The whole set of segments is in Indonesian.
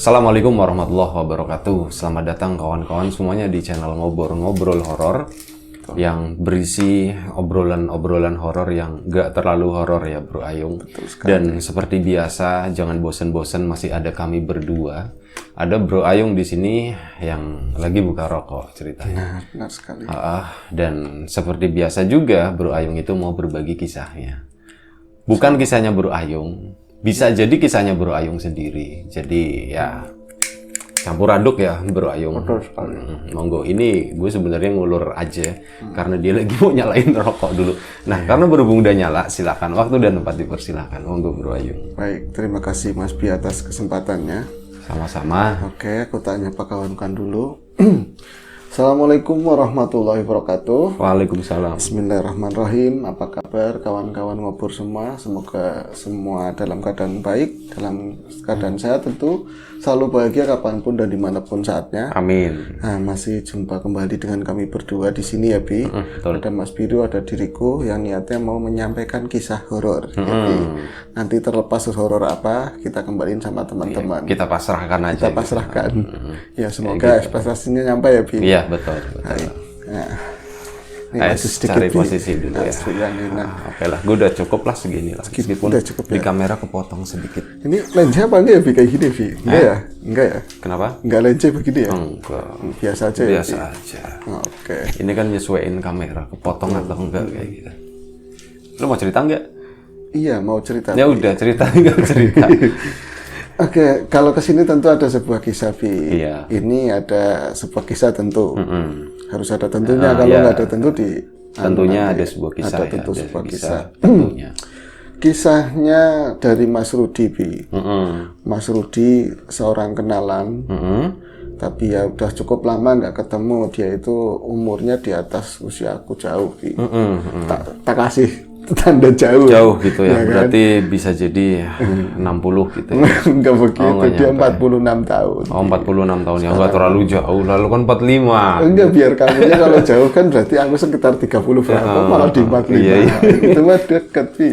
Assalamualaikum warahmatullahi wabarakatuh. Selamat datang kawan-kawan semuanya di channel Ngobrol Horor yang berisi obrolan horor yang gak terlalu horor ya Bro Ayung. Dan seperti biasa, jangan bosan-bosan, masih ada kami berdua. Ada Bro Ayung di sini yang lagi buka rokok ceritanya. Benar sekali. Dan seperti biasa juga Bro Ayung itu mau berbagi kisahnya. Bukan kisahnya Bro Ayung, bisa jadi kisahnya Bro Ayung sendiri. Jadi ya campur aduk ya Bro Ayung. Betul sekali. Monggo, ini gue sebenarnya ngulur aja karena dia lagi mau nyalain rokok dulu. Nah, karena berhubung udah nyala, silakan waktu dan tempat dipersilakan. Monggo Bro Ayung. Baik, terima kasih Mas Bi atas kesempatannya. Sama-sama. Oke, aku tanya Pak kawan-kawan dulu. Assalamualaikum warahmatullahi wabarakatuh. Waalaikumsalam. Bismillahirrahmanirrahim. Apa kabar kawan-kawan ngobrol semua? Semoga semua dalam keadaan baik, dalam keadaan sehat tentu, selalu bahagia kapanpun dan dimanapun saatnya. Amin. Nah, masih jumpa kembali dengan kami berdua di sini ya Bi. Betul. Ada Mas Biru, ada diriku yang niatnya mau menyampaikan kisah horor. Jadi nanti terlepas horor apa, kita kembaliin sama teman-teman. Kita pasrahkan aja. Kita pasrahkan. Ya semoga ekspektasinya nyampe ya Bi. Iya, betul. Nah, ini Ayo masih sedikit cari Bi. posisi dulu ya. Yang enak. Oke lah, gue udah cukup lah segini lah. Meskipun udah cukup di ya. kamera kepotong sedikit. Ini lensa apa enggak ya Bi kayak gini Bi? Enggak ya? Enggak ya? Kenapa? Enggak lensa begini ya? Enggak. Biasa aja ya Biasa Bi? aja. Oke. Ini kan nyesuaiin kamera, kepotong atau enggak kayak gitu. Lu mau cerita enggak? Iya, mau cerita. Ya udah, cerita enggak cerita. Oke, kalau kesini tentu ada sebuah kisah Bi. Iya. Ini ada sebuah kisah tentu. Harus ada tentunya. Kalau iya. nggak ada tentu di Tentunya ada sebuah kisah ada ya. tentu Ada sebuah kisah. Tentunya. Kisahnya dari Mas Rudi Bi. Mas Rudi seorang kenalan. Tapi ya udah cukup lama nggak ketemu. Dia itu umurnya di atas usia aku jauh Bi. Tak kasih tanda jauh. Jauh gitu ya. Ya kan? Berarti bisa jadi 60 gitu ya. Enggak begitu, nggak dia nyampe. 46 tahun. Oh, 46 tahun ya. Enggak terlalu jauh. Lalu kan 45. Enggak, biar kamunya kalau jauh kan berarti aku sekitar 30 berapa, malah di 45. Iya. Itu mah deket sih.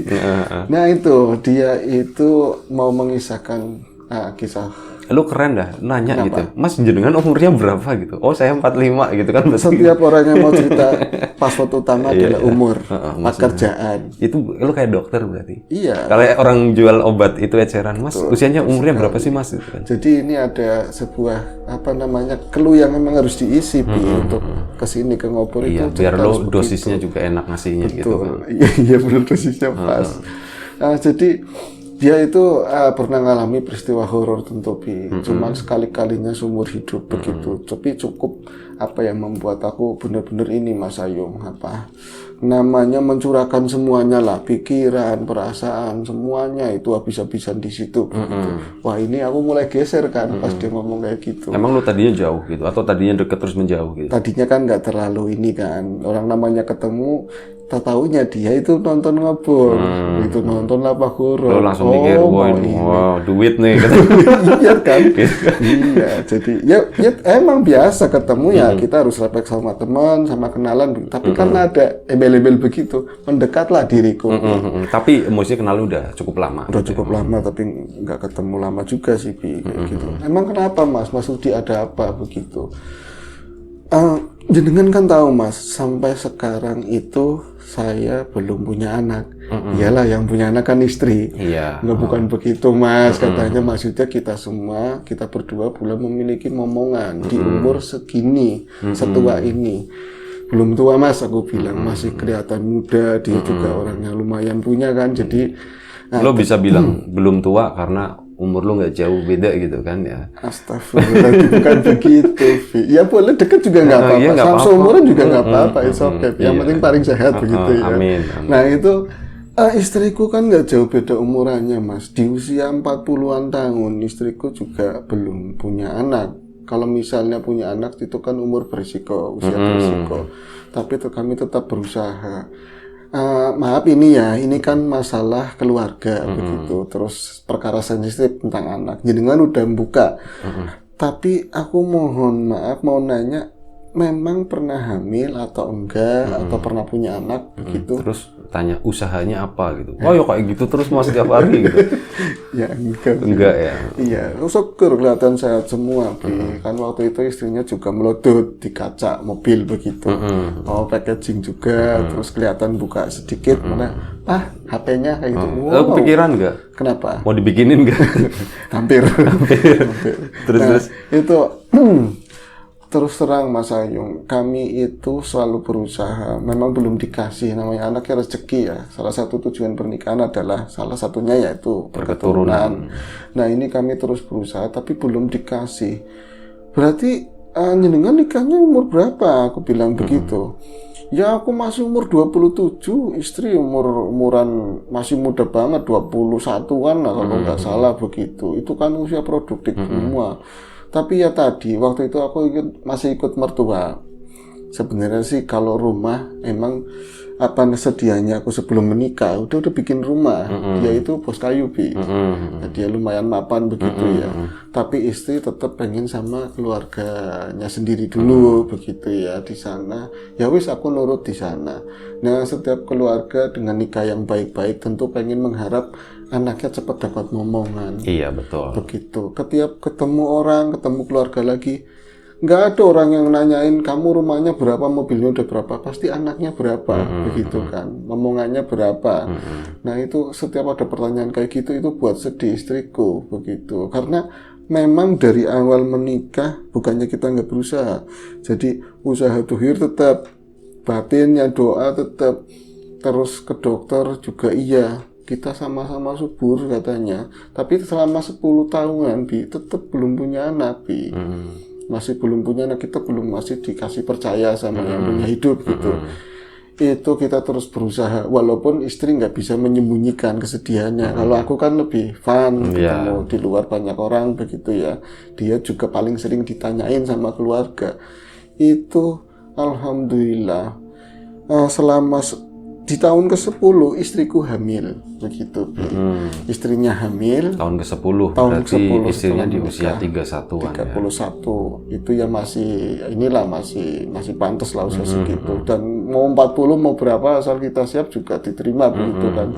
Nah itu, dia itu mau mengisahkan kisah. Lu keren dah, nanya gitu. Mas jenengan umurnya berapa gitu? Oh, saya 45 gitu kan. Setiap orang yang mau cerita password utama adalah umur, pekerjaan. Itu lu kayak dokter berarti. Iya. Kalau orang jual obat itu eceran, Mas, usianya umurnya berapa sih Mas? Gitu kan. Jadi ini ada sebuah clue yang memang harus diisi Bi, untuk kesini ke ngobrol Iya, itu. biar cerita lo harus dosisnya begitu. juga enak ngasihnya gitu kan. Iya benar dosisnya pas. Jadi dia itu pernah mengalami peristiwa horor tentu Bi. Cuman sekali-kalinya seumur hidup begitu. Tapi cukup yang membuat aku benar-benar ini Mas Ayung namanya mencurahkan semuanya lah, pikiran, perasaan, semuanya itu habis-habisan di situ. Begitu. Wah ini aku mulai geser kan pas dia ngomong kayak gitu. Emang lu tadinya jauh gitu atau tadinya deket terus menjauh gitu? Tadinya kan nggak terlalu ini kan, orang namanya ketemu, tak taunya dia itu nonton ngobrol, itu nonton apa horor. Lu langsung mikir, wow, duit nih gitu. Iya kan? Iya, jadi ya emang biasa ketemu ya kita harus respect sama teman, sama kenalan. Tapi karena ada embel-embel begitu, mendekatlah diriku. Tapi emosinya kenal udah cukup lama. Udah cukup lama, tapi nggak ketemu lama juga sih Bi, kayak gitu. Emang kenapa Mas? Mas Rudi ada apa begitu? Jenengan kan tahu Mas, sampai sekarang itu saya belum punya anak. Iyalah yang punya anak kan istri. Iya. Nggak bukan begitu Mas, katanya maksudnya kita semua, kita berdua belum memiliki momongan di umur segini, setua ini. Belum tua Mas, aku bilang masih kelihatan muda, dia juga orang yang lumayan punya kan, jadi lo bisa bilang belum tua karena umur lo nggak jauh beda gitu kan ya. Astagfirullah, bukan begitu Vi. Ya boleh deket juga nggak apa-apa, iya, nggak sama apa-apa. seumuran juga nggak apa-apa, it's okay. Yang penting paling sehat begitu ya. Amin. Nah itu istriku kan nggak jauh beda umurannya Mas, di usia 40-an tahun istriku juga belum punya anak. Kalau misalnya punya anak itu kan umur berisiko, usia berisiko. Tapi kami tetap berusaha. Maaf ini kan masalah keluarga begitu. Terus perkara sensitif tentang anak. Jenengan udah buka. Tapi aku mohon maaf mau nanya, memang pernah hamil atau enggak atau pernah punya anak begitu? Terus tanya usahanya apa gitu. Oh ya kayak gitu terus mas tiap hari gitu. Ya enggak. Enggak ya. Iya, syukur kelihatan sehat semua, Bi. Kan waktu itu istrinya juga melodot di kaca mobil begitu. Oh, packaging juga, terus kelihatan buka sedikit, mana, HP-nya kayak gitu. Wow. Kepikiran nggak? Kenapa? Mau dibikinin nggak? Hampir. Terus. Itu terus terang Mas Ayung, kami itu selalu berusaha. Memang belum dikasih, namanya anaknya rezeki ya. Salah satu tujuan pernikahan adalah salah satunya yaitu berketurunan. Nah ini kami terus berusaha, tapi belum dikasih. Berarti jenengan nikahnya umur berapa? Aku bilang begitu. Ya aku masih umur 27, istri umuran masih muda banget, 21-an lah kalau nggak salah begitu. Itu kan usia produktif semua. Tapi ya tadi, waktu itu aku masih ikut mertua. Sebenarnya sih kalau rumah, emang apa sedianya aku sebelum menikah, udah bikin rumah. Dia itu bos kayu, Bi. Nah, dia lumayan mapan begitu ya. Tapi istri tetap pengen sama keluarganya sendiri dulu, begitu ya, di sana. Ya wis aku nurut di sana. Nah, setiap keluarga dengan nikah yang baik-baik tentu pengen mengharap anaknya cepat dapat momongan. Iya betul. Begitu. Ketiap ketemu orang, ketemu keluarga lagi, nggak ada orang yang nanyain kamu rumahnya berapa, mobilnya udah berapa, pasti anaknya berapa, begitu kan, momongannya berapa. Nah itu setiap ada pertanyaan kayak gitu itu buat sedih istriku, begitu. Karena memang dari awal menikah bukannya kita nggak berusaha, jadi usaha tuhir tetap, batinnya doa tetap, terus ke dokter juga iya. Kita sama-sama subur katanya, tapi selama 10 tahunan Bi tetap belum punya anak, Bi. Masih belum punya anak, kita belum masih dikasih percaya sama yang punya hidup gitu. Itu kita terus berusaha, walaupun istri nggak bisa menyembunyikan kesedihannya. Kalau aku kan lebih fun, ketemu di luar banyak orang begitu ya. Dia juga paling sering ditanyain sama keluarga. Itu alhamdulillah selama di tahun ke-10 istriku hamil begitu. Istrinya hamil tahun ke-10 berarti istrinya di usia 31-an 31 ya. Itu ya masih inilah masih pantas lah usia segitu, dan mau 40 mau berapa asal kita siap juga diterima begitu kan,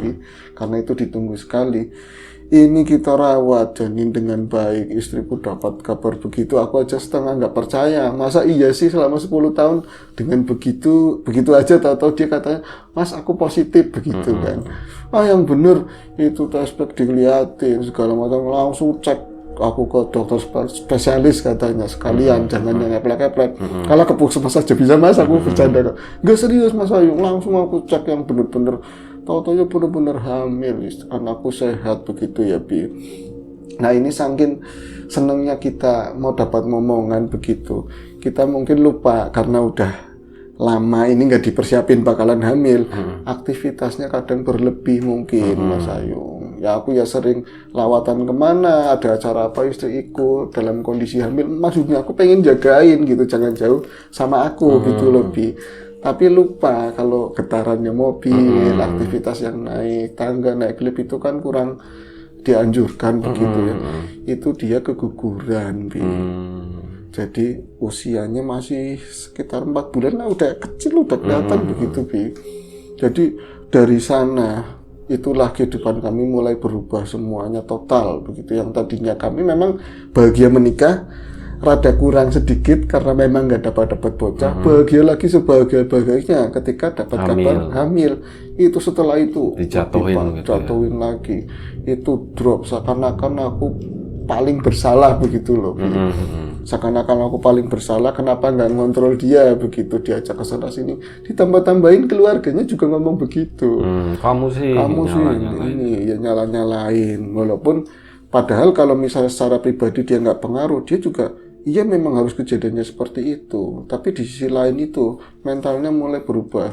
karena itu ditunggu sekali. Ini kita rawat janin dengan baik, istriku dapat kabar begitu, aku aja setengah nggak percaya. Masa iya sih selama 10 tahun dengan begitu aja, tahu-tahu dia katanya, Mas aku positif begitu kan. Yang bener itu tes pack dilihatin segala macam, langsung cek aku ke dokter spesialis katanya sekalian, jangan yang eplek-eplek. Kalau ke puskesmas aja bisa Mas, aku bercanda. Nggak serius Mas Ayu, langsung aku cek yang bener-bener. Tahu-tahu benar-benar hamil, anakku sehat begitu ya Bi. Nah ini saking senengnya kita mau dapat momongan begitu, kita mungkin lupa karena udah lama ini nggak dipersiapin bakalan hamil, aktivitasnya kadang berlebih mungkin Mas Ayung. Ya aku ya sering lawatan kemana, ada acara apa istri ikut dalam kondisi hamil, maksudnya aku pengen jagain gitu, jangan jauh sama aku gitu loh Bi. Tapi lupa kalau getarannya mobil, aktivitas yang naik tangga, naik lift itu kan kurang dianjurkan begitu ya. Itu dia keguguran, Bi. Jadi usianya masih sekitar 4 bulan lah, udah kecil, udah kelihatan begitu, Bi. Jadi dari sana itulah kehidupan kami mulai berubah semuanya total begitu. Yang tadinya kami memang bahagia menikah, rada kurang sedikit karena memang nggak dapat bocah, bahagia lagi sebahagia-bahagianya ketika dapat kabar hamil. Itu setelah itu dijatuhin gitu jatuhin lagi, itu drop seakan-akan aku paling bersalah begitu loh. Seakan-akan aku paling bersalah, kenapa nggak ngontrol dia begitu, diajak ke sana sini, ditambah-tambahin keluarganya juga ngomong begitu. Kamu sih ini ya nyala-nyalain, walaupun padahal kalau misalnya secara pribadi dia nggak pengaruh, dia juga iya memang harus kejadiannya seperti itu, tapi di sisi lain itu mentalnya mulai berubah,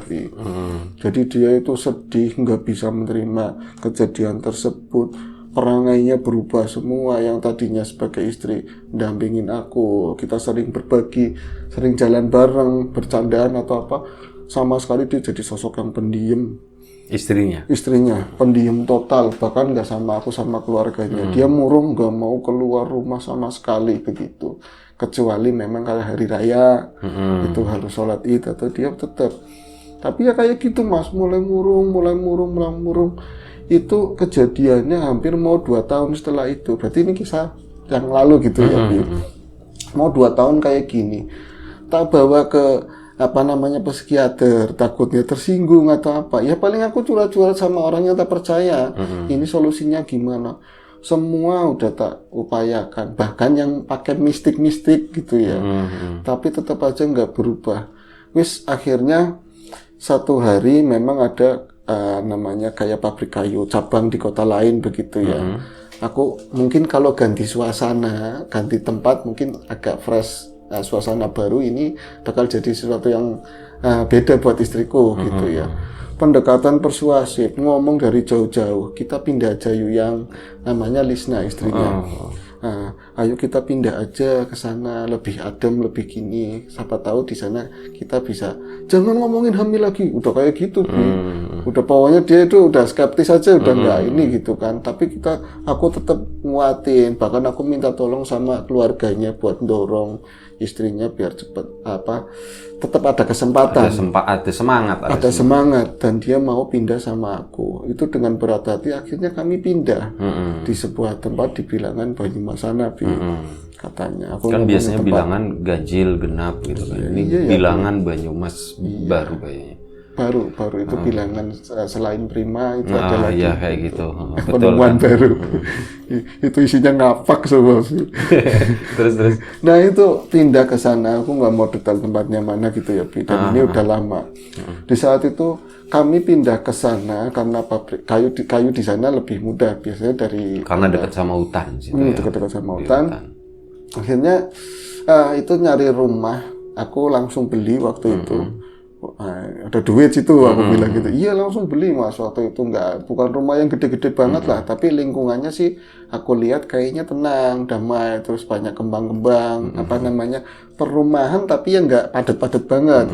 jadi dia itu sedih, nggak bisa menerima kejadian tersebut, perangainya berubah semua. Yang tadinya sebagai istri dampingin aku, kita sering berbagi, sering jalan bareng, bercandaan atau apa, sama sekali dia jadi sosok yang pendiam. Istrinya pendiam total, bahkan nggak sama aku sama keluarganya. Dia murung, nggak mau keluar rumah sama sekali begitu, kecuali memang kalau hari raya itu harus sholat id, atau dia tetap Tapi ya kayak gitu Mas, mulai murung. Itu kejadiannya hampir mau 2 tahun setelah itu. Berarti ini kisah yang lalu gitu ya, Bi. Mau 2 tahun kayak gini. Tak bawa ke psikiater, takutnya tersinggung atau apa. Ya paling aku curhat-curhat sama orang yang tak percaya. Ini solusinya gimana? Semua udah tak upayakan, bahkan yang pakai mistik-mistik gitu ya. Tapi tetap aja nggak berubah. Wis akhirnya satu hari memang ada namanya kayak pabrik kayu cabang di kota lain begitu ya. Aku mungkin kalau ganti suasana, ganti tempat mungkin agak fresh, suasana baru, ini bakal jadi sesuatu yang beda buat istriku gitu ya. Pendekatan persuasif, ngomong dari jauh-jauh, kita pindah aja yuk, yang namanya Lisna istrinya. Ayo kita pindah aja ke sana, lebih adem, lebih gini. Siapa tahu di sana kita bisa. Jangan ngomongin hamil lagi, udah kayak gitu, udah pokoknya dia itu udah skeptis aja, udah nggak ini gitu kan. Tapi aku tetap nguatin, bahkan aku minta tolong sama keluarganya buat dorong istrinya biar cepet tetap ada kesempatan, ada semangat dan dia mau pindah sama aku. Itu dengan berat hati akhirnya kami pindah di sebuah tempat di bilangan Banyumas sana, katanya. Aku kan biasanya bilangan ganjil genap gitu kan. Ini bilangan Banyumas baru kayaknya. Baru itu bilangan selain Prima itu ada lagi. Iya kayak gitu. Penemuan baru. Itu isinya ngapak semua sih. terus. Nah itu pindah ke sana. Aku nggak mau detail tempatnya mana gitu ya, dan ini udah lama. Di saat itu kami pindah ke sana karena pabrik kayu di sana lebih mudah biasanya karena dekat sama hutan sih. Dekat sama hutan. Akhirnya itu nyari rumah. Aku langsung beli waktu itu. Ada duit situ, aku bilang gitu. Iya langsung beli Mas, waktu itu bukan rumah yang gede-gede banget lah, tapi lingkungannya sih aku lihat kayaknya tenang, damai, terus banyak kembang-kembang, perumahan tapi yang nggak padat-padat banget.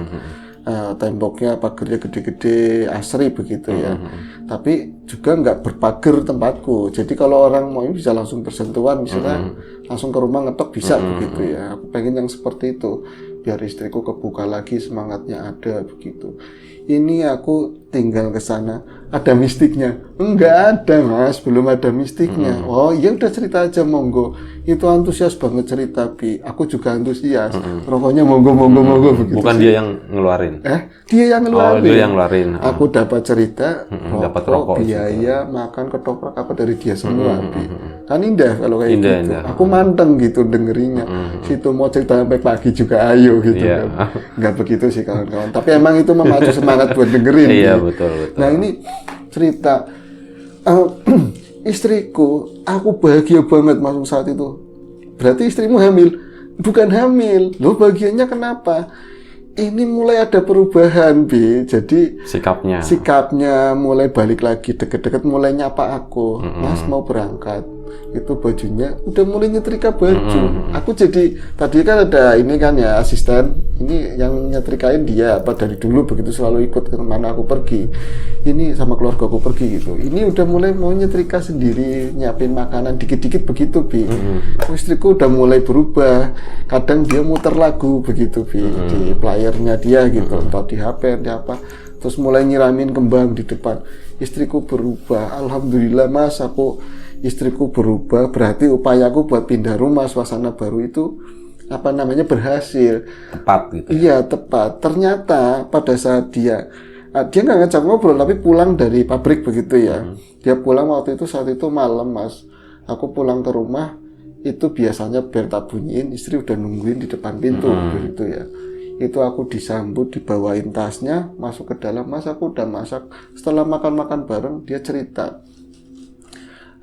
Temboknya pagarnya gede-gede, asri begitu ya. Tapi juga nggak berpagar tempatku. Jadi kalau orang mau bisa langsung bersentuhan, misalnya langsung ke rumah ngetok bisa begitu ya. Aku pengen yang seperti itu. Biar istriku kebuka lagi, semangatnya ada begitu. Ini aku tinggal ke sana, ada mistiknya? Enggak ada Mas, belum ada mistiknya. Oh iya udah cerita aja monggo. Itu antusias banget cerita, Bi. Aku juga antusias. Rokoknya monggo begitu. Bukan dia yang ngeluarin. Dia yang ngeluarin. Oh, dia yang ngeluarin. Aku dapat cerita, dapat rokok, biaya, makan, ketoprak apa dari dia semua, Bi. Kan indah kalau kayak gitu. Indah. Aku manteng gitu dengerinnya. Situ mau cerita sampai pagi juga ayo gitu kan. Enggak begitu sih kawan-kawan. Tapi emang itu memacu semangat buat dengerin. Iya, betul. Nah, ini cerita istriku, aku bahagia banget masuk saat itu. Berarti istrimu hamil? Bukan hamil. Loh, bahagianya kenapa? Ini mulai ada perubahan, Bi. Jadi sikapnya mulai balik lagi, deket-deket mulai nyapa aku. Mas mau berangkat. Itu bajunya udah mulai nyetrika baju. Aku jadi tadi kan ada ini kan ya asisten, ini yang nyetrikain dia dari dulu begitu, selalu ikut kemana aku pergi. Ini sama keluarga aku pergi gitu. Ini udah mulai mau nyetrika sendiri, nyiapin makanan dikit-dikit begitu, Bi. Istriku udah mulai berubah. Kadang dia muter lagu begitu, Bi, di playernya dia gitu, atau di HP di apa. Terus mulai nyiramin kembang di depan. Istriku berubah. Alhamdulillah Mas, istriku berubah, berarti upayaku buat pindah rumah, suasana baru itu berhasil. Tepat gitu. Iya, tepat. Ternyata pada saat dia nggak ngajak ngobrol, tapi pulang dari pabrik begitu ya. Dia pulang saat itu malam, Mas. Aku pulang ke rumah, itu biasanya biar tak bunyiin, istri udah nungguin di depan pintu begitu ya. Itu aku disambut, dibawain tasnya, masuk ke dalam, Mas aku udah masak. Setelah makan-makan bareng, dia cerita.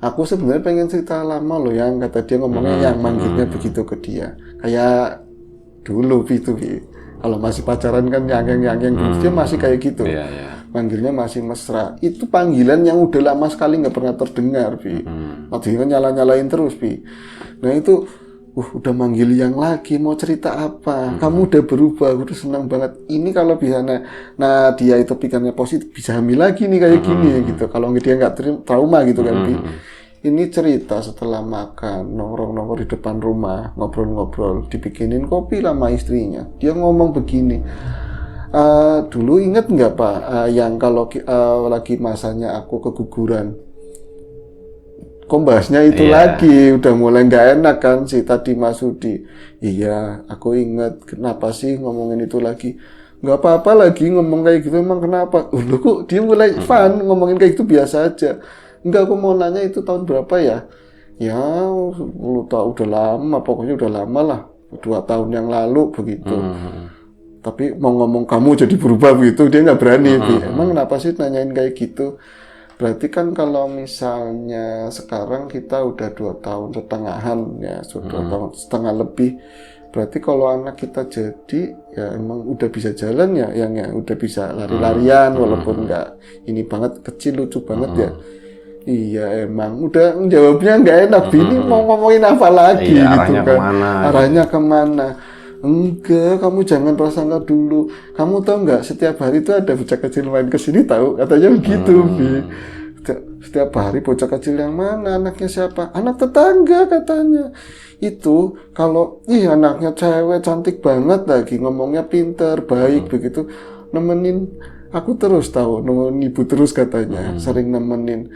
Aku sebenarnya pengen cerita lama loh, yang kata dia ngomongnya yang manggilnya begitu ke dia. Kayak dulu gitu, Bi. Kalau masih pacaran kan yang dia masih kayak gitu. Manggilnya masih mesra. Itu panggilan yang udah lama sekali nggak pernah terdengar, Bi. Waktu itu nyala-nyalain terus, Bi. Nah itu udah manggil yang lagi, mau cerita apa? Kamu udah berubah, udah senang banget. Ini kalau bisa, nah dia itu pikirannya positif, bisa hamil lagi nih kayak gini gitu. Kalau dia nggak trauma gitu kan, Bi. Ini cerita setelah makan, nongkrong-nongkrong di depan rumah, ngobrol-ngobrol, dibikinin kopi lah sama istrinya. Dia ngomong begini, Dulu inget nggak Pak, yang kalau lagi masanya aku keguguran, kok bahasnya itu lagi, udah mulai nggak enak kan si tadi Mas Rudi. Iya, aku inget, kenapa sih ngomongin itu lagi? Nggak apa-apa lagi ngomong kayak gitu, emang kenapa? Loh kok dia mulai fun, ngomongin kayak gitu biasa aja. Enggak, aku mau nanya itu tahun berapa ya? Ya, 10 tahun udah lama, pokoknya udah lama lah, 2 tahun yang lalu begitu. Tapi mau ngomong kamu jadi berubah begitu, dia nggak berani. Emang kenapa sih nanyain kayak gitu? Berarti kan kalau misalnya sekarang kita udah 2 tahun setengahan ya, 2 tahun setengah lebih. Berarti kalau anak kita jadi ya emang udah bisa jalan ya, yang ya udah bisa lari-larian walaupun nggak ini banget, kecil lucu banget ya. Iya emang udah jawabnya nggak enak. Ini mau ngomongin apa lagi gitu arahnya kan? kemana? Arahnya kemana? Enggak, kamu jangan prasangka dulu. Kamu tahu nggak, setiap hari itu ada bocah kecil main ke sini, tahu? Katanya begitu, Bi. Setiap hari bocah kecil yang mana? Anaknya siapa? Anak tetangga katanya. Itu kalau anaknya cewek cantik banget lagi, ngomongnya pinter, baik begitu, nemenin aku terus, tahu, nemenin ibu terus katanya, sering nemenin.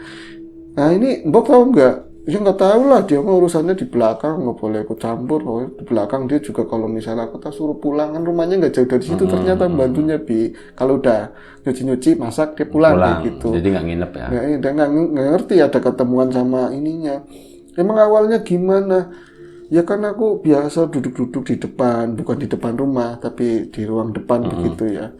Nah ini Mbok tahu nggak? Ya nggak tahu lah, dia mau urusannya di belakang, nggak boleh ikut campur. Di belakang dia juga kalau misalnya aku tak suruh pulang, kan rumahnya nggak jauh dari situ. Ternyata bantunya kalau udah nyuci masak dia pulang kayak gitu. Jadi nggak nginep ya? Dia nggak ngerti ada ketemuan sama ininya. Emang awalnya gimana? Ya kan aku biasa duduk-duduk di depan, bukan di depan rumah, tapi di ruang depan begitu ya.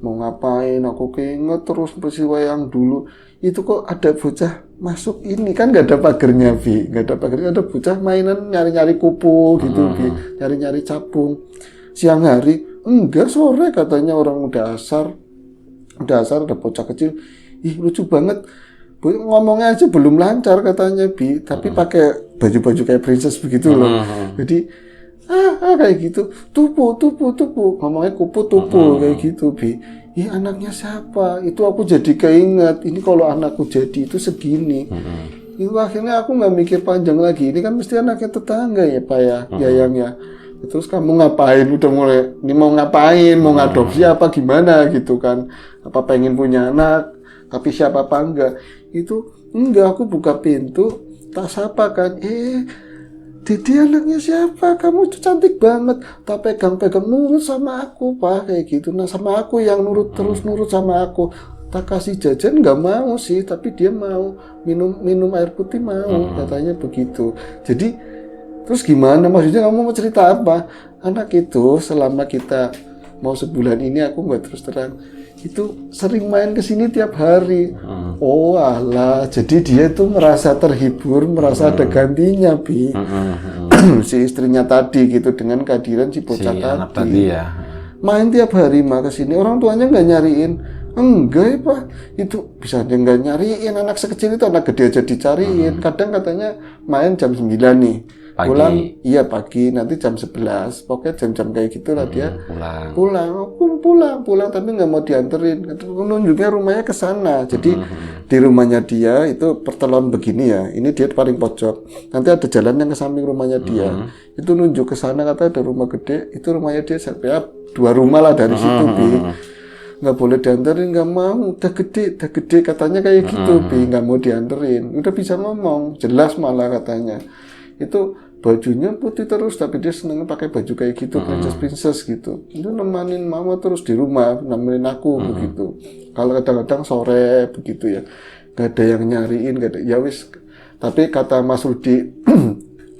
Mau ngapain, aku keinget terus peristiwa yang dulu. Itu kok ada bocah masuk ini, kan nggak ada pagernya, Bi. Nggak ada pagernya, ada bocah mainan nyari-nyari kupu gitu, Bi. Nyari-nyari capung. Siang hari, enggak, sore katanya orang udah asar. Udah asar, ada bocah kecil. Ih, lucu banget. Ngomongnya aja belum lancar katanya, Bi, tapi pakai baju-baju kayak princess begitu loh. Jadi kayak gitu, tupu, ngomongnya kupu tupu kayak gitu, Bi. Ih, anaknya siapa? Itu aku jadi keinget. Ini kalau anakku jadi itu segini. Itu akhirnya aku nggak mikir panjang lagi. Ini kan mesti anaknya tetangga ya, Pak ya, Yayangnya. Terus kamu ngapain? Udah mulai, ini mau ngapain? Mau ngadopsi apa gimana gitu kan? Apa pengen punya anak? Tapi siapa apa enggak? Itu enggak, aku buka pintu, tak sapa kan. Didi anaknya siapa? Kamu tuh cantik banget. Tak pegang-pegang, nurut sama aku, Pak, kayak gitu. Nah, sama aku yang terus nurut sama aku. Tak kasih jajan nggak mau sih, tapi dia mau minum air putih mau, katanya begitu. Jadi terus gimana? Maksudnya kamu mau cerita apa? Anak itu selama kita mau sebulan ini aku nggak terus terang itu sering main ke sini tiap hari. Oh alah, jadi dia tuh merasa terhibur, merasa ada gantinya, Bi. Si istrinya tadi gitu dengan kehadiran si bocah tadi. Ya. Main tiap hari mah ke sini, orang tuanya nggak nyariin. Enggak ya, Pak, itu bisa aja nggak nyariin. Anak sekecil itu, anak gede aja dicariin. Kadang katanya main jam 9 nih. Pagi. Pulang, iya pagi, nanti jam 11. Pokoknya jam-jam kayak gitulah dia pulang, tapi nggak mau dianterin. Nunjuknya rumahnya ke sana. Jadi di rumahnya dia itu pertelon begini ya. Ini dia paling pojok. Nanti ada jalan yang ke samping rumahnya dia. Itu nunjuk ke sana, kata ada rumah gede. Itu rumahnya dia sampai 2 rumah lah dari situ, Bi. Nggak boleh dianterin, nggak mau, udah gede katanya kayak gitu, Bi, nggak mau dianterin. Udah bisa ngomong, jelas malah katanya. Itu bajunya putih terus, tapi dia seneng pakai baju kayak gitu, princess gitu. Itu nemanin mama terus di rumah, nemenin aku begitu. Kalau kadang-kadang sore begitu ya, nggak ada yang nyariin, nggak ada, ya wis. Tapi kata Mas Rudi,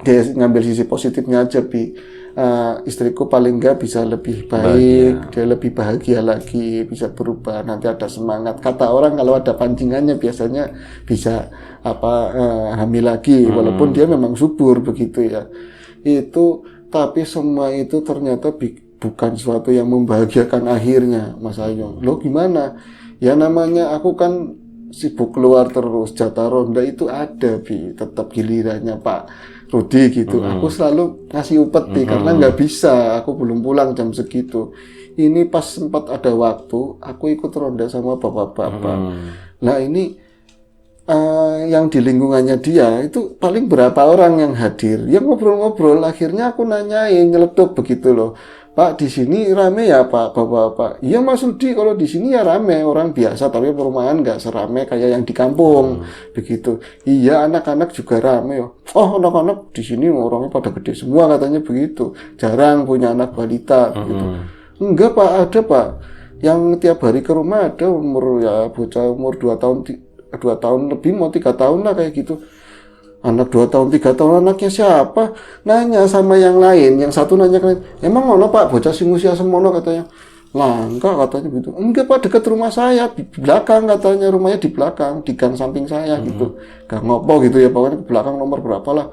dia ngambil sisi positifnya aja, Bi. Istriku paling nggak bisa lebih baik, dia lebih bahagia lagi, bisa berubah, nanti ada semangat. Kata orang kalau ada pancingannya biasanya bisa hamil lagi, walaupun dia memang subur begitu ya. Itu tapi semua itu ternyata bukan sesuatu yang membahagiakan akhirnya, Mas Ayo. Loh gimana? Ya namanya aku kan sibuk keluar terus, jatah ronda itu ada, Bi, tetap gilirannya Pak Rudi gitu. Aku selalu ngasih upeti karena nggak bisa, aku belum pulang jam segitu. Ini pas sempat ada waktu, aku ikut ronda sama bapak-bapak. Nah ini yang di lingkungannya dia itu paling berapa orang yang hadir, yang ngobrol-ngobrol. Akhirnya aku nanyain, nyeletuk begitu loh, Pak di sini rame ya Pak, bapak-bapak. Iya Mas Rudi, kalau di sini ya rame, orang biasa, tapi perumahan nggak serame kayak yang di kampung, begitu. Iya anak-anak juga rame ya. Oh anak-anak di sini orangnya pada gede semua katanya begitu. Jarang punya anak balita, begitu. Enggak Pak, ada Pak. Yang tiap hari ke rumah ada umur ya bocah umur 2 tahun lebih mau 3 tahun lah kayak gitu. Anak 2 tahun 3 tahun anaknya siapa? Nanya sama yang lain, yang satu nanya ke lain, emang ono Pak bocah sing usia semono katanya. Lah enggak katanya gitu. Enggak Pak dekat rumah saya di belakang katanya, rumahnya di belakang di gang samping saya gitu. Gang ngopo gitu ya pokoknya ke belakang nomor berapa lah.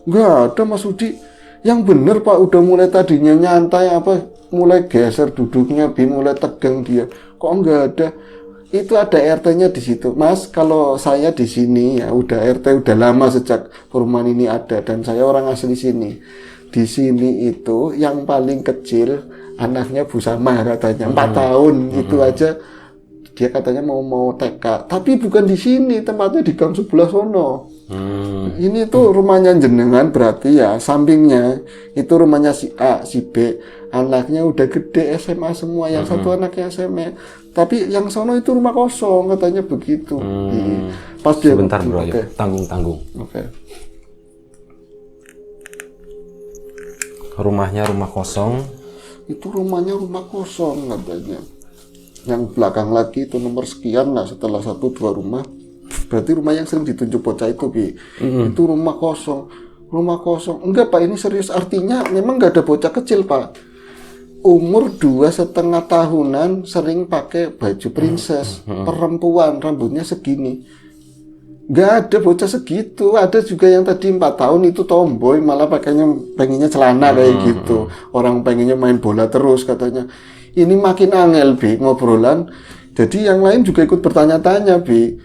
Enggak ada Mas Udi. Yang bener Pak udah mulai tadinya nyantai apa mulai geser duduknya, mulai tegang dia. Kok enggak ada? Itu ada RT-nya di situ. Mas, kalau saya di sini ya udah RT udah lama sejak perumahan ini ada dan saya orang asli sini. Di sini itu yang paling kecil anaknya Bu Sama katanya 4 tahun itu aja dia katanya mau TK. Tapi bukan di sini, tempatnya di gang sebelah sono. Ini tuh rumahnya jenengan berarti ya sampingnya itu rumahnya si A, si B. Anaknya udah gede SMA semua, yang satu anaknya SMA. Tapi yang sono itu rumah kosong katanya begitu. Pas dia Sebentar bro, ya. Tanggung. Oke. Rumahnya rumah kosong. Itu rumahnya rumah kosong katanya. Yang belakang lagi itu nomor sekian lah setelah 1-2 rumah. Berarti rumah yang sering ditunjuk bocah itu Bi. Itu rumah kosong. Rumah kosong. Enggak Pak, ini serius artinya memang nggak ada bocah kecil Pak. Umur 2,5 tahunan sering pakai baju princess, perempuan rambutnya segini. Nggak ada bocah segitu. Ada juga yang tadi 4 tahun itu tomboy, malah pengennya celana kayak gitu. Orang pengennya main bola terus katanya. Ini makin angel Bi ngobrolan. Jadi yang lain juga ikut bertanya-tanya Bi.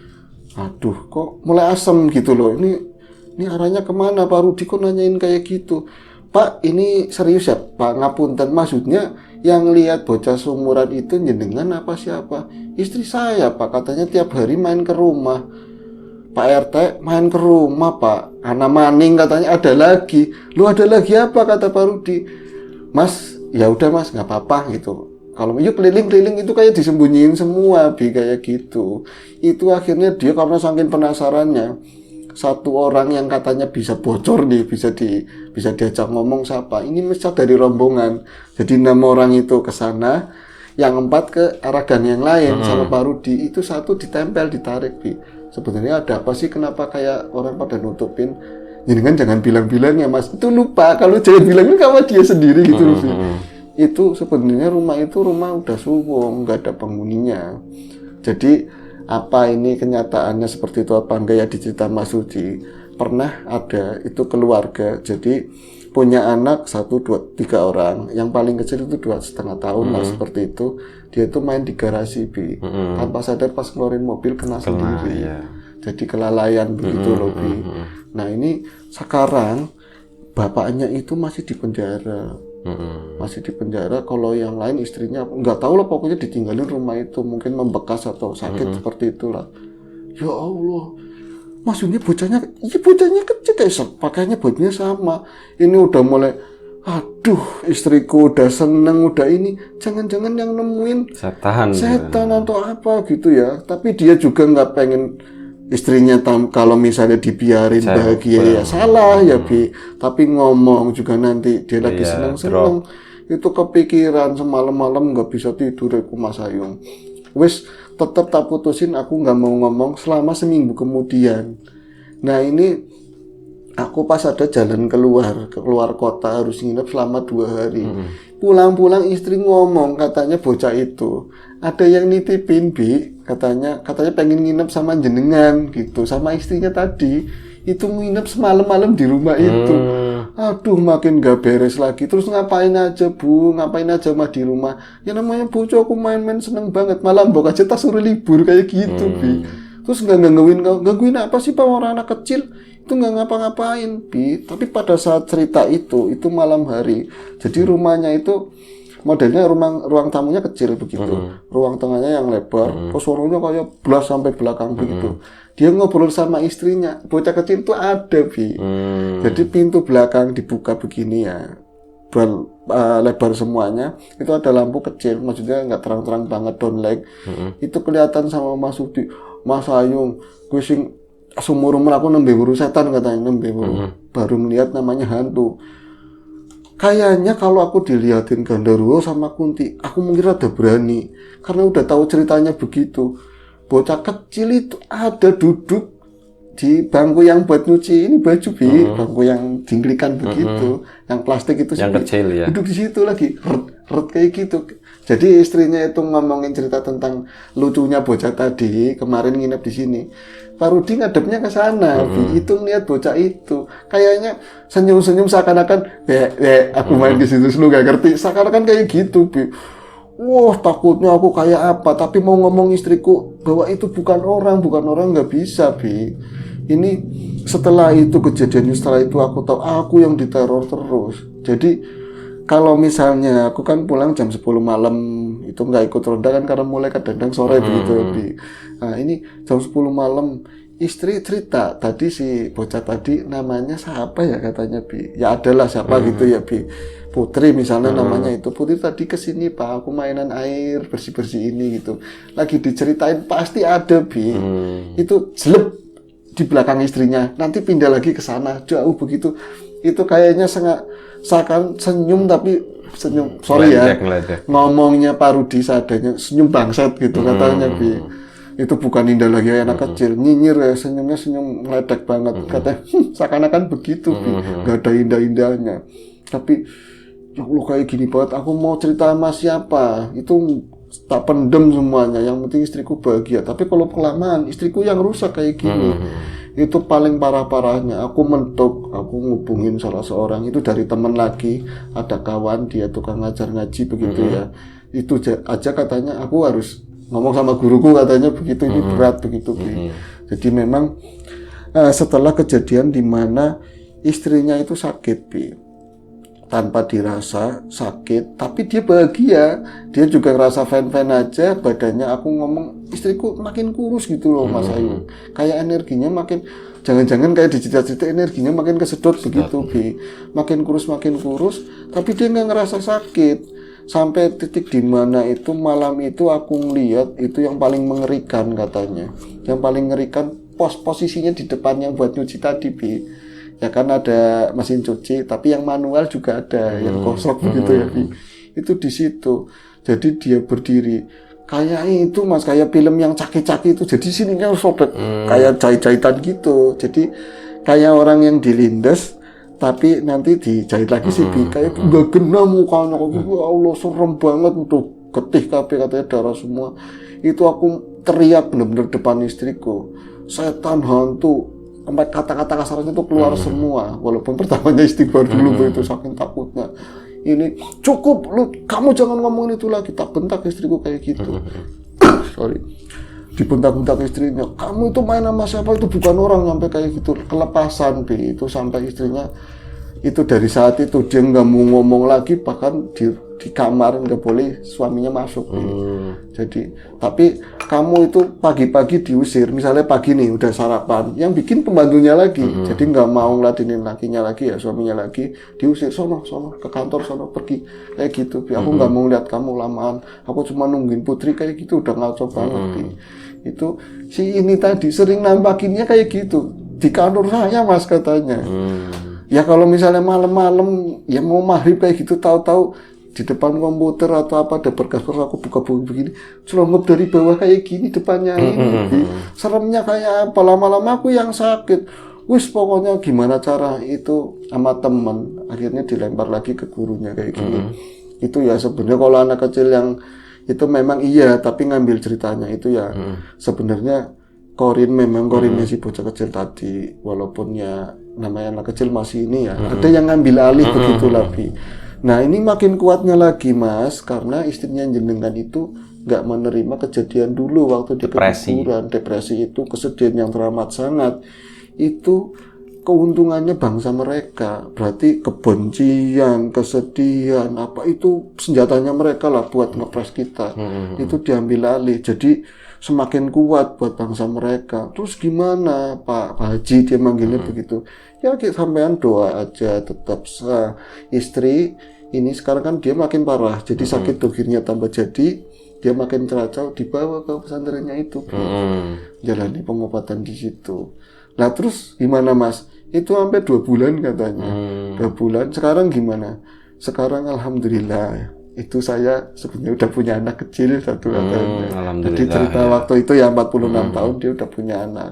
Aduh kok mulai asem gitu loh. Ini arahnya kemana Pak Rudi kok nanyain kayak gitu. Pak ini serius ya Pak ngapunten, maksudnya yang lihat bocah seumuran itu jenengan apa siapa? Istri saya Pak, katanya tiap hari main ke rumah. Pak RT main ke rumah Pak, Ana maning katanya ada lagi. Lu ada lagi apa kata Pak Rudi? Mas ya udah Mas nggak apa-apa gitu. Kalau yuk keliling-keliling itu kayak disembunyiin semua Bi kayak gitu. Itu akhirnya dia karena saking penasarannya, satu orang yang katanya bisa bocor nih, bisa diajak ngomong siapa. Ini misal dari rombongan. Jadi 6 orang itu ke sana, yang 4 ke arah gang yang lain sama Pak Rudi. Itu satu ditempel, ditarik Bi. Sebenarnya ada apa sih kenapa kayak orang pada nutupin? Jangan bilang-bilang ya Mas. Itu lupa kalau jangan bilangin sama dia sendiri gitu Bi. Itu sebenarnya rumah udah suwung, nggak ada penghuninya. Jadi apa ini kenyataannya seperti itu apa enggak ya di cerita Mas Rudi. Pernah ada itu keluarga, jadi punya anak 1, 2, 3 orang. Yang paling kecil itu 2,5 tahun lah seperti itu. Dia itu main di garasi Bi. Tanpa sadar pas ngeluarin mobil kena sendiri. Ya. Jadi kelalaian begitu loh Bi. Nah ini sekarang bapaknya itu masih di penjara. Masih di penjara. Kalau yang lain istrinya nggak tahu lah, pokoknya ditinggalin rumah itu, mungkin membekas atau sakit seperti itulah. Ya Allah, maksudnya bocahnya kecil kayak pakainya bajunya sama. Ini udah mulai, aduh istriku udah seneng udah ini, jangan-jangan yang nemuin setan atau apa gitu ya. Tapi dia juga nggak pengen istrinya kalau misalnya dibiarin bahagia ya salah ya Bi, tapi ngomong juga nanti dia lagi seneng-seneng itu kepikiran semalam-malam nggak bisa tidur aku Mas Ayung. Wes tetap tak putusin, aku nggak mau ngomong selama seminggu kemudian. Nah ini aku pas ada jalan keluar kota harus nginep selama 2 hari. Pulang-pulang istri ngomong katanya bocah itu ada yang nitipin Bi, katanya pengen nginep sama jenengan gitu, sama istrinya tadi itu nginep semalam-malam di rumah itu. Aduh makin gak beres lagi. Terus ngapain aja Bu, ngapain aja mah di rumah, ya namanya bocah aku main-main seneng banget, malah mbok aja tak suruh libur kayak gitu Bi. Terus gangguin apa sih Pak, orang anak kecil itu nggak ngapa-ngapain Bi. Tapi pada saat cerita itu malam hari, jadi rumahnya itu modelnya ruang tamunya kecil begitu, ruang tengahnya yang lebar, kosornya kayak belas sampai belakang begitu. Dia ngobrol sama istrinya, bocah kecil itu ada Bi. Jadi pintu belakang dibuka begini ya, lebar semuanya, itu ada lampu kecil, maksudnya nggak terang-terang banget, downlight. Itu kelihatan sama Mas Sudi, Mas Ayung, gue sing seumur umur aku nembe buru setan katanya, nembe buru. Baru melihat namanya hantu. Kayaknya kalau aku dilihatin Gandarwo sama Kunti, aku mungkin rada berani, karena udah tahu ceritanya begitu. Bocah kecil itu ada duduk di bangku yang buat nyuci ini baju, bangku yang dinglikan begitu, yang plastik itu yang kecil ya. Duduk di situ lagi, ret kayak gitu. Jadi istrinya itu ngomongin cerita tentang lucunya bocah tadi kemarin nginep di sini. Pak Rudi ngadepnya ke sana, itu ngeliat bocah itu, kayaknya senyum-senyum seakan-akan, aku main di situ, lu gak ngerti, seakan-akan kayak gitu, Bi. Wah, takutnya aku kayak apa, tapi mau ngomong istriku bahwa itu bukan orang nggak bisa, Bi. Ini setelah itu kejadiannya, setelah itu aku tahu aku yang diteror terus. Jadi kalau misalnya aku kan pulang jam 10 malam, itu nggak ikut ronda kan karena mulai kadang-kadang sore begitu, Bi. Nah ini jam 10 malam, istri cerita tadi si bocah tadi namanya siapa ya katanya, Bi. Ya adalah siapa gitu ya, Bi. Putri misalnya namanya itu, Putri tadi kesini Pak, aku mainan air bersih-bersih ini gitu. Lagi diceritain pasti ada, Bi. Itu jelek di belakang istrinya, nanti pindah lagi ke sana, jauh begitu. Itu kayaknya seakan senyum tapi senyum, sorry ya, ngomongnya Pak Rudi seadanya, senyum bangsat gitu katanya, Bi. Itu bukan indah lagi anak kecil, nyinyir ya, senyumnya senyum meledek banget, katanya seakan-akan begitu, Bi. Gak ada indah-indahnya. Tapi ya Allah kayak gini banget, aku mau cerita sama siapa, itu tak pendem semuanya, yang penting istriku bahagia. Tapi kalau kelamaan istriku yang rusak kayak gini, itu paling parah-parahnya. Aku mentok, aku ngubungin salah seorang, itu dari teman lagi, ada kawan dia tukang ngajar ngaji begitu ya, itu aja katanya aku harus ngomong sama guruku katanya begitu, ini berat begitu, Bi. Jadi memang setelah kejadian di mana istrinya itu sakit, Bi, tanpa dirasa sakit, tapi dia bahagia, dia juga ngerasa fan-fan aja badannya. Aku ngomong istriku makin kurus gitu loh, Mas Ayu, kayak energinya makin, jangan-jangan kayak di cerita-cerita energinya makin kesedot begitu, Bi. Makin kurus, tapi dia nggak ngerasa sakit. Sampai titik di mana itu malam itu aku ngeliat itu yang paling mengerikan katanya, yang paling mengerikan posisinya di depan yang buat nyuci tadi, Bi. Ya kan ada mesin cuci, tapi yang manual juga ada, yang kosong begitu ya, Bi. Itu di situ. Jadi dia berdiri kayak itu, Mas, kayak film yang caki-caki itu. Jadi sininya sobek kayak jahit-jahitan gitu. Jadi kayak orang yang dilindas tapi nanti dijahit lagi sih, Bi. Kayak gak kena mukanya, ya Allah serem banget, udah getih kabeh katanya, darah semua. Itu aku teriak bener-bener depan istriku, setan, hantu, sampai kata-kata kasarnya itu keluar semua. Walaupun pertamanya istighfar dulu, begitu saking takutnya. Ini cukup, kamu jangan ngomongin itu lagi. Tak bentak istriku kayak gitu. Sorry, dibentak-bentak istrinya, kamu itu main sama siapa, itu bukan orang, sampai kayak gitu. Kelepasan, Bi. Itu sampai istrinya itu dari saat itu dia nggak mau ngomong lagi, bahkan di kamar nggak boleh suaminya masuk. Jadi tapi kamu itu pagi-pagi diusir, misalnya pagi nih udah sarapan, yang bikin pembantunya lagi. Jadi nggak mau ngeladenin lakinya lagi ya, suaminya lagi diusir, sono ke kantor, sono pergi kayak gitu, Bi. Aku nggak mau lihat kamu lamaan, aku cuma nungguin Putri kayak gitu, udah ngaco banget, Bi. Itu si ini tadi sering nampakinnya kayak gitu di kantor saya, Mas, katanya. Ya kalau misalnya malam-malam ya mau maghrib kayak gitu, tahu-tahu di depan komputer atau apa ada berkas-berkas, aku buka-buka begini, celonggok dari bawah kayak gini depannya ini. Seremnya kayak apa, lama-lama aku yang sakit. Wis pokoknya gimana cara itu sama temen, akhirnya dilempar lagi ke gurunya kayak gini. Itu ya sebenarnya kalau anak kecil yang itu memang iya, tapi ngambil ceritanya itu ya sebenarnya korinnya si bocah kecil tadi, walaupun ya namanya anak kecil masih ini ya, ada yang ngambil alih begitu lagi. Nah ini makin kuatnya lagi, Mas, karena istrinya jenengan itu nggak menerima kejadian dulu waktu dia keguguran, depresi itu kesedihan yang teramat sangat. Itu keuntungannya bangsa mereka, berarti kebencian, kesedihan, apa itu senjatanya mereka lah buat ngepres kita. Itu diambil alih, jadi semakin kuat buat bangsa mereka. Terus gimana Pak Haji, dia manggilnya begitu. Ya sampean doa aja, tetap istri ini sekarang kan dia makin parah, jadi sakit dogirnya tambah jadi, dia makin ceracau, dibawa ke pesantrennya itu, jalani pengobatan di situ. Nah terus gimana Mas? Itu sampai 2 bulan katanya, 2 bulan. Sekarang gimana? Sekarang alhamdulillah itu saya sebenarnya udah punya anak kecil satu katanya. Jadi cerita waktu itu ya 46 tahun dia udah punya anak.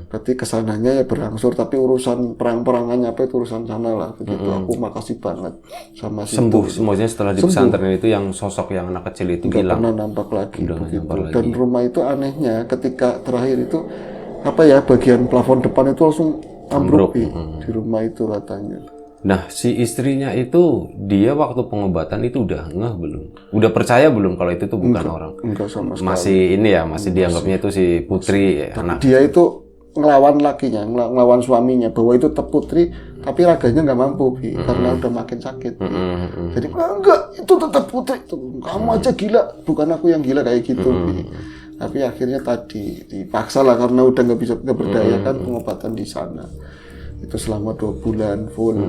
Berarti kesananya ya berangsur, tapi urusan perang-perangannya apa itu urusan sana lah. Begitu aku makasih banget sama sembuh semuanya setelah di pesantren itu, yang sosok yang anak kecil itu nggak hilang. pernah nampak lagi begitu. Dan rumah itu anehnya ketika terakhir itu apa ya, bagian plafon depan itu langsung ambruk di rumah itu katanya. Nah, si istrinya itu, dia waktu pengobatan itu udah ngeh belum? Udah percaya belum kalau itu tuh bukan orang? Enggak sama sekali. Masih ini ya, masih dianggapnya itu si putri ya, anak. Dia itu ngelawan lakinya, ngelawan suaminya bahwa itu tetap putri, tapi raganya nggak mampu karena udah makin sakit. Jadi enggak, itu tetap putri, kamu aja gila, bukan aku yang gila kayak gitu. Tapi akhirnya tadi dipaksa lah karena udah nggak berdaya kan pengobatan di sana. Itu selama 2 bulan full.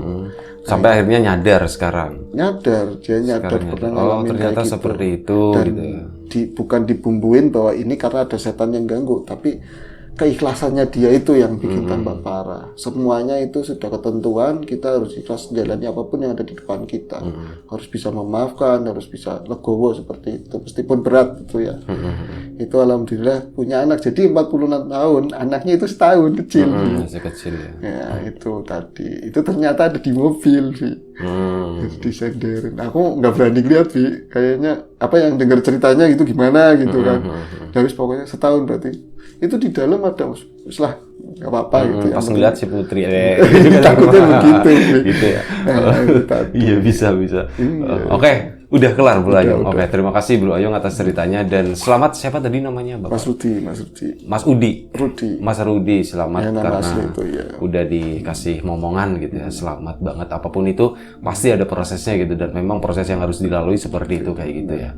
Sampai akhirnya nyadar sekarang. Dia nyadar pernah ngalamin ternyata kayak gitu. seperti itu. Dan gitu ya. bukan dibumbuin bahwa ini karena ada setan yang ganggu, tapi keikhlasannya dia itu yang bikin tambah parah. Semuanya itu sudah ketentuan, kita harus ikhlas jalani apapun yang ada di depan kita. Harus bisa memaafkan, harus bisa legowo seperti itu, meskipun berat itu ya. Itu alhamdulillah punya anak, jadi 46 tahun, anaknya itu setahun kecil. Masih kecil ya. Ya itu tadi, itu ternyata ada di mobil disenderin. Aku nggak berani lihat kayaknya apa yang dengar ceritanya gitu gimana gitu kan. Habis pokoknya setahun berarti. Itu di dalam ada lah nggak apa-apa gitu. Pas ngeliat si putri takutnya begitu gitu ya. Iya bisa. Oke, udah kelar Bro Ayung. Oke, terima kasih Bro Ayung atas ceritanya, dan selamat. Siapa tadi namanya Bapak? Mas Rudi, selamat ya, karena itu, ya. Udah dikasih momongan gitu ya. Selamat banget, apapun itu pasti ada prosesnya gitu, dan memang proses yang harus dilalui seperti itu kayak gitu ya.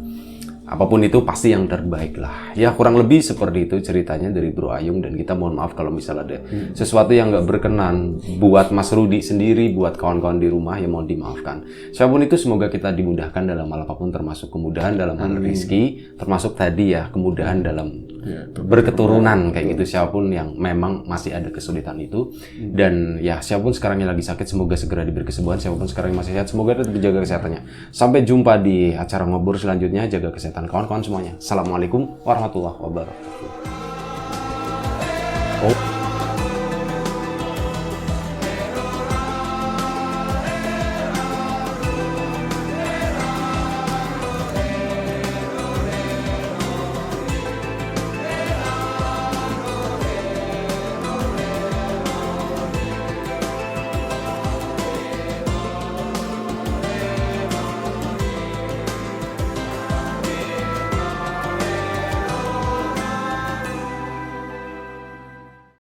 Apapun itu pasti yang terbaik lah. Ya kurang lebih seperti itu ceritanya dari Bro Ayung, dan kita mohon maaf kalau misal ada sesuatu yang nggak berkenan buat Mas Rudi sendiri, buat kawan-kawan di rumah, ya mohon dimaafkan. Siapapun itu semoga kita dimudahkan dalam hal apapun, termasuk kemudahan dalam hal rezeki, termasuk tadi ya kemudahan dalam berketurunan kayak gitu. Siapapun yang memang masih ada kesulitan itu, dan ya siapapun sekarang yang lagi sakit semoga segera diberi kesembuhan. Siapapun sekarang yang masih sehat semoga tetap dijaga kesehatannya. Sampai jumpa di acara ngobrol selanjutnya. Jaga kesehatan kawan-kawan semuanya. Assalamualaikum warahmatullahi wabarakatuh.